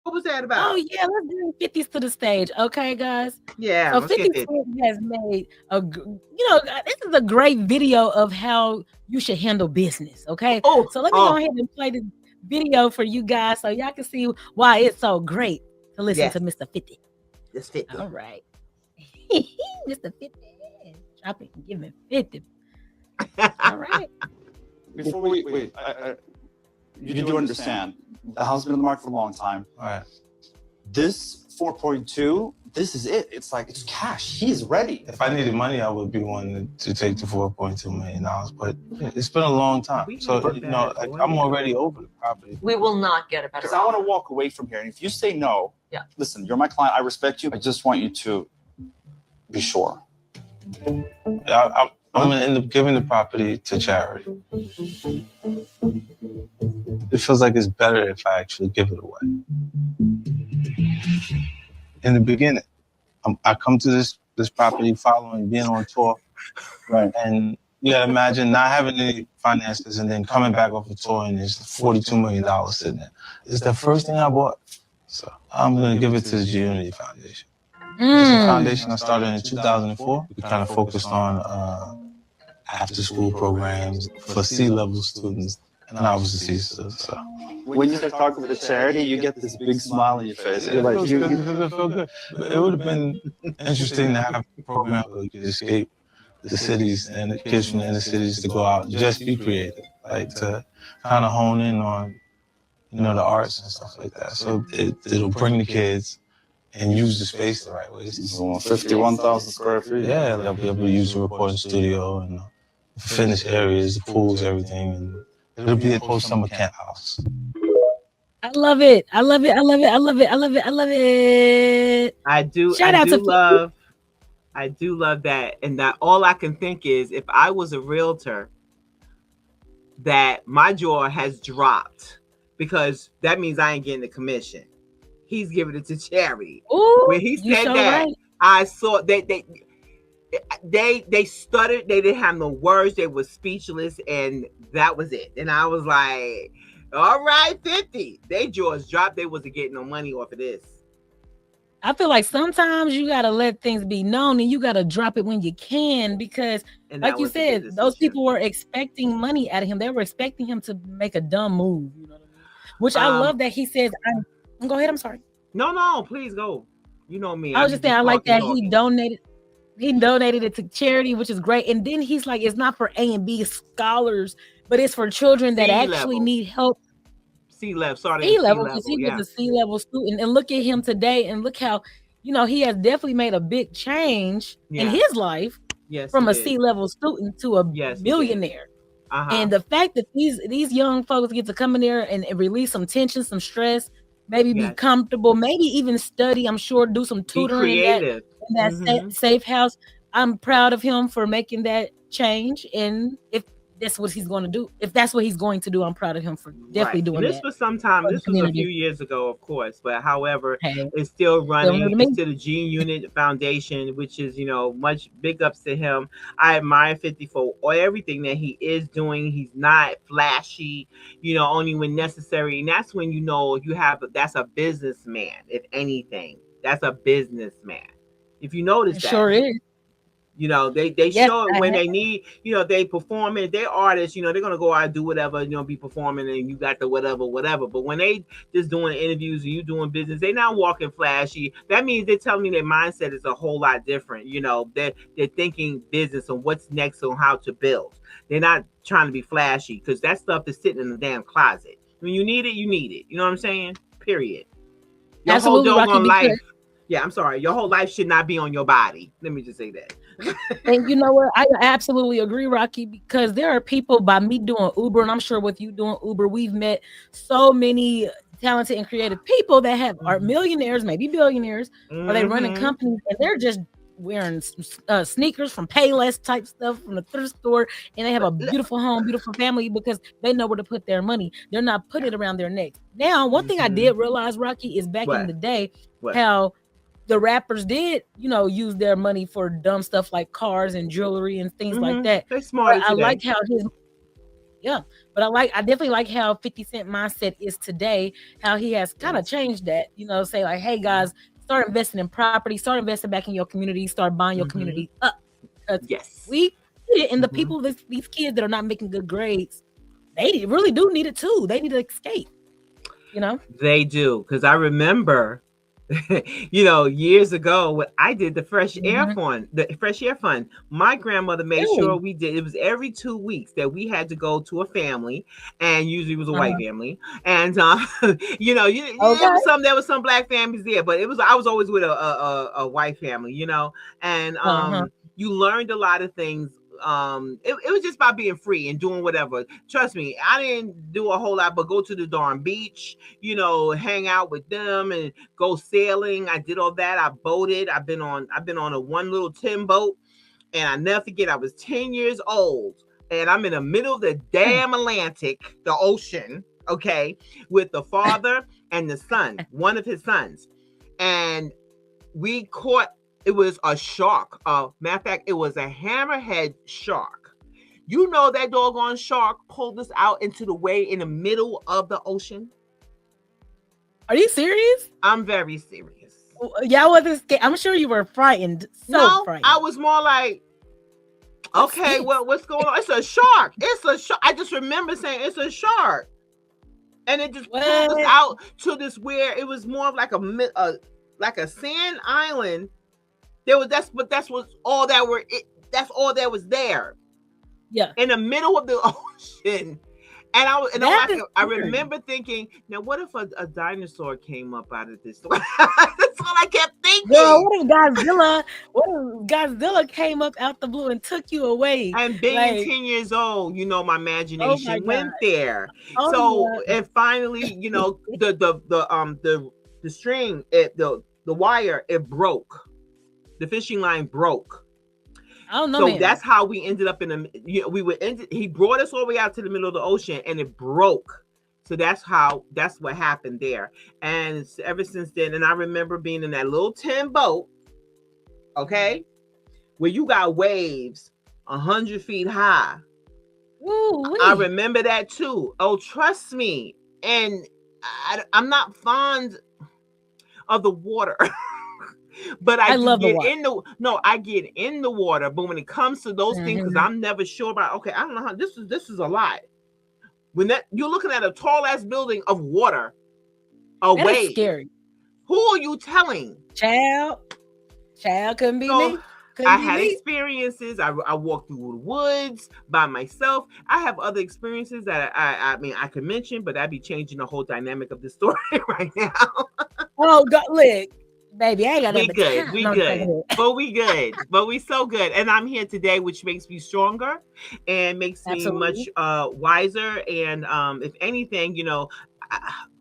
What was that Oh about? yeah, let's bring 50s to the stage, okay, guys? Yeah, So let's get 50 50. Cent has made this is a great video of how you should handle business, okay? Oh, So let me go oh, ahead and play this video for you guys so y'all can see why it's so great to listen to yes, Mr. 50. it's 50. All right. Mr. 50. Drop it and give me 50. All right. Before we wait, you do understand the house has been on the market for a long time. All right. This 4.2, this is it. It's like it's cash. He's ready. If I needed money, I would be one to take the $4.2 million. But it's been a long time, so I'm already over the property. We will not get a better. Because I want to walk away from here, and if you say no, listen, you're my client. I respect you. I just want you to be sure. I'm gonna end up giving the property to charity. It feels like it's better if I actually give it away. In the beginning, I come to this property following being on tour, right? And you gotta imagine not having any finances and then coming back off the tour and there's $42 million sitting there. It's the first thing I bought, so I'm gonna give it to the Unity Foundation. It's a foundation I started in 2004. We kind of focused on after-school programs for C-level students, and I was a C-student, so. When you start talking with the charity, you get this big smile on your face. You're like, it feels good. It would have been interesting to have a program where you could escape the cities and the kids from the inner cities to go out and just be creative, like to kind of hone in on, the arts and stuff like that. So it'll bring the kids and use the space the right way. 51,000 square feet. Yeah, they'll be able to use the recording studio and fitness areas, the pools, everything, and it'll be a post-summer camp house. I love it. I love it. I love it. I love it. I love it. I love it. I do love that. And that all I can think is if I was a realtor, that my jaw has dropped because that means I ain't getting the commission. He's giving it to charity. Ooh, when he said that, right. I saw they stuttered. They didn't have no words. They were speechless, and that was it. And I was like, all right, 50. They jaws dropped. They wasn't getting no money off of this. I feel like sometimes you got to let things be known and you got to drop it when you can, because like you said, those people were expecting money out of him. They were expecting him to make a dumb move, you know what I mean? Which I love that he says, go ahead. I'm sorry. No, please go. You know me. I was just saying, I like that he donated it to charity, which is great. And then he's like, it's not for A and B scholars, but it's for children that actually need help. C-level, because he was a C-level student. And look at him today, and look how, he has definitely made a big change in his life from a C-level student to a billionaire. And the fact that these young folks get to come in there and release some tension, some stress, maybe be comfortable, maybe even study, I'm sure, do some tutoring in that safe house. I'm proud of him for making that change. And if that's what he's going to do, I'm proud of him for definitely doing that. This was a few years ago, of course, but however, it's still running. It's to the Gene Unit Foundation, which is, much big ups to him. I admire 50 for everything that he is doing. He's not flashy, only when necessary. And that's when, that's a businessman, if anything. That's a businessman. If you notice that. Sure is. They show it when they need, they perform it. They're artists, they're going to go out and do whatever, be performing, and you got the whatever. But when they just doing interviews and you doing business, they're not walking flashy. That means they're telling me their mindset is a whole lot different. They're thinking business and what's next on how to build. They're not trying to be flashy because that stuff is sitting in the damn closet. When you need it, you need it. You know what I'm saying? Period. Your whole doggone life. Yeah, I'm sorry. Your whole life should not be on your body. Let me just say that. And you know what? I absolutely agree, Rocky, because there are people, by me doing Uber, and I'm sure with you doing Uber, we've met so many talented and creative people that are millionaires, maybe billionaires, or they running companies, and they're just wearing sneakers from Payless type stuff from the thrift store, and they have a beautiful home, beautiful family, because they know where to put their money. They're not putting it around their neck. Now, one thing I did realize, Rocky, is back in the day, how the rappers did, use their money for dumb stuff like cars and jewelry and things like that. They're smart. I like how Yeah, but I definitely like how 50 Cent mindset is today, how he has kind of changed that, say like, hey guys, start investing in property, start investing back in your community, start buying your community up. Yes. We need it, and the people, these kids that are not making good grades, they really do need it too. They need to escape, They do, because I remember years ago when I did the Fresh Air Fund, my grandmother made sure we did. It was every 2 weeks that we had to go to a family, and usually it was a white family. And there was some black families there, but I was always with a white family, and you learned a lot of things. It was just about being free and doing whatever. Trust me, I didn't do a whole lot but go to the darn beach, hang out with them and go sailing. I did all that. I boated. I've been on a one little tin boat, and I never forget, I was 10 years old and I'm in the middle of the damn Atlantic, the ocean, okay, with the father and the son, one of his sons, and we caught. It was a shark. Matter of fact, it was a hammerhead shark. That doggone shark pulled us out into the way in the middle of the ocean. Are you serious? I'm very serious. Y'all wasn't scared. I'm sure you were frightened. Frightened. I was more like, okay, what's going on? It's a shark. It's a shark. I just remember saying it's a shark, and it just pulled us out to this where it was more of like a sand island. That's all that was there. Yeah. In the middle of the ocean. And I remember thinking, now what if a dinosaur came up out of this? That's all I kept thinking. Girl, what if Godzilla came up out the blue and took you away? And being 10 years old, my imagination went there. And finally, the string, the wire, it broke. The fishing line broke. I don't know. So that's how we ended up he brought us all the way out to the middle of the ocean, and it broke. So that's what happened there. And ever since then, and I remember being in that little tin boat, okay, where you got waves 100 feet high. Ooh-wee. I remember that too. Oh, trust me. And I'm not fond of the water. But I love get in the water. But when it comes to those things, because I'm never sure about, okay, I don't know how this is a lot. When you're looking at a tall ass building of water away. That's scary. Who are you telling? Child couldn't be me. I had experiences. I walked through the woods by myself. I have other experiences that I could mention, but that'd be changing the whole dynamic of the story right now. Oh God, look. Baby, I ain't got we good. But we good. But we so good. And I'm here today, which makes me stronger and makes me much wiser. And if anything,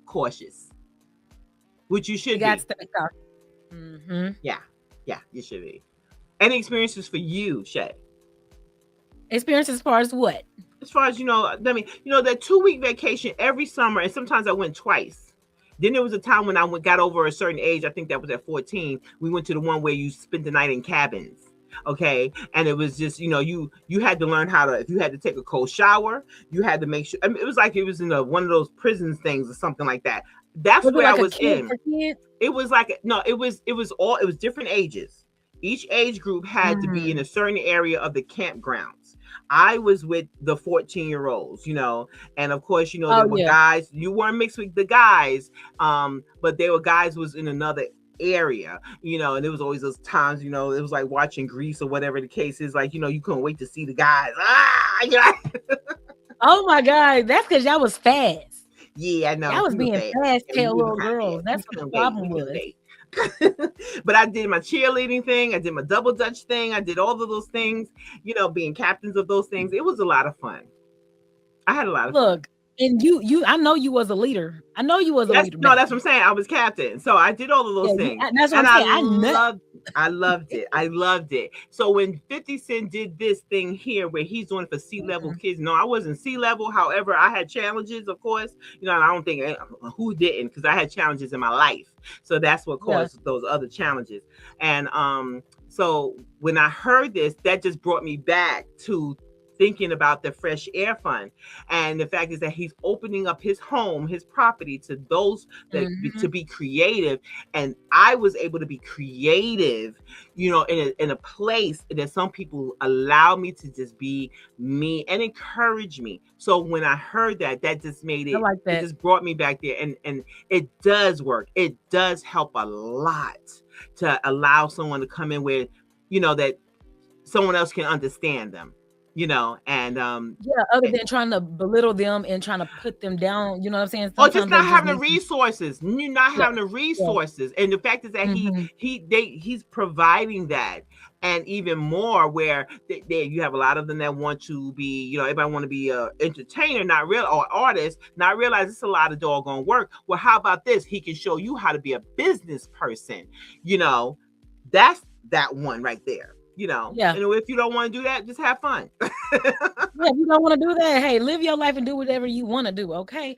cautious. Which you should be. Yeah, you should be. Any experiences for you, Shay? Experiences as far as what? As far as, that 2-week vacation every summer, and sometimes I went twice. Then there was a time when I got over a certain age. I think that was at 14. We went to the one where you spent the night in cabins. Okay. And it was just, you had to learn how to, if you had to take a cold shower, you had to make sure. I mean, it was like it was in one of those prison things or something like that. That's where I was in. It was like, no, it was different ages. Each age group had to be in a certain area of the campgrounds. I was with the 14-year-olds, and of course, there were guys. You weren't mixed with the guys, but there were guys who was in another area, and there was always those times, it was like watching Grease or whatever the case is. Like, you couldn't wait to see the guys. Oh my God, that's because y'all was fast. Yeah, I know. Y'all was being fast tail little girls. That's what the problem was. But I did my cheerleading thing. I did my double dutch thing. I did all of those things, being captains of those things. It was a lot of fun. I had a lot of fun. And you, I know you was a leader. I know you was a leader. No, that's what I'm saying. I was captain. So I did all of those things. That's what I'm saying. I loved it. I loved it. So when 50 Cent did this thing here where he's doing it for C-level kids, no, I wasn't C-level. However, I had challenges, of course. I don't think who didn't, because I had challenges in my life. So that's what caused those other challenges. And so when I heard this, that just brought me back to thinking about the Fresh Air Fund. And the fact is that he's opening up his home, his property to those that to be creative. And I was able to be creative, you know, in a place that some people allow me to just be me and encourage me. So when I heard that just made it, it just brought me back there. And it does work. It does help a lot to allow someone to come in with, you know, that someone else can understand them, you know, and other than trying to belittle them and trying to put them down, you know what I'm saying? Sometimes or just not having the resources. You're not having the resources. And the fact is that he's providing that. And even more where you have a lot of them that want to be, you know, everybody want to be a entertainer, not real, or artist, not realize it's a lot of doggone work. Well, how about this? He can show you how to be a business person. You know, that's that one right there. You know, and if you don't want to do that, just have fun. If you don't want to do that, hey, live your life and do whatever you want to do. Okay.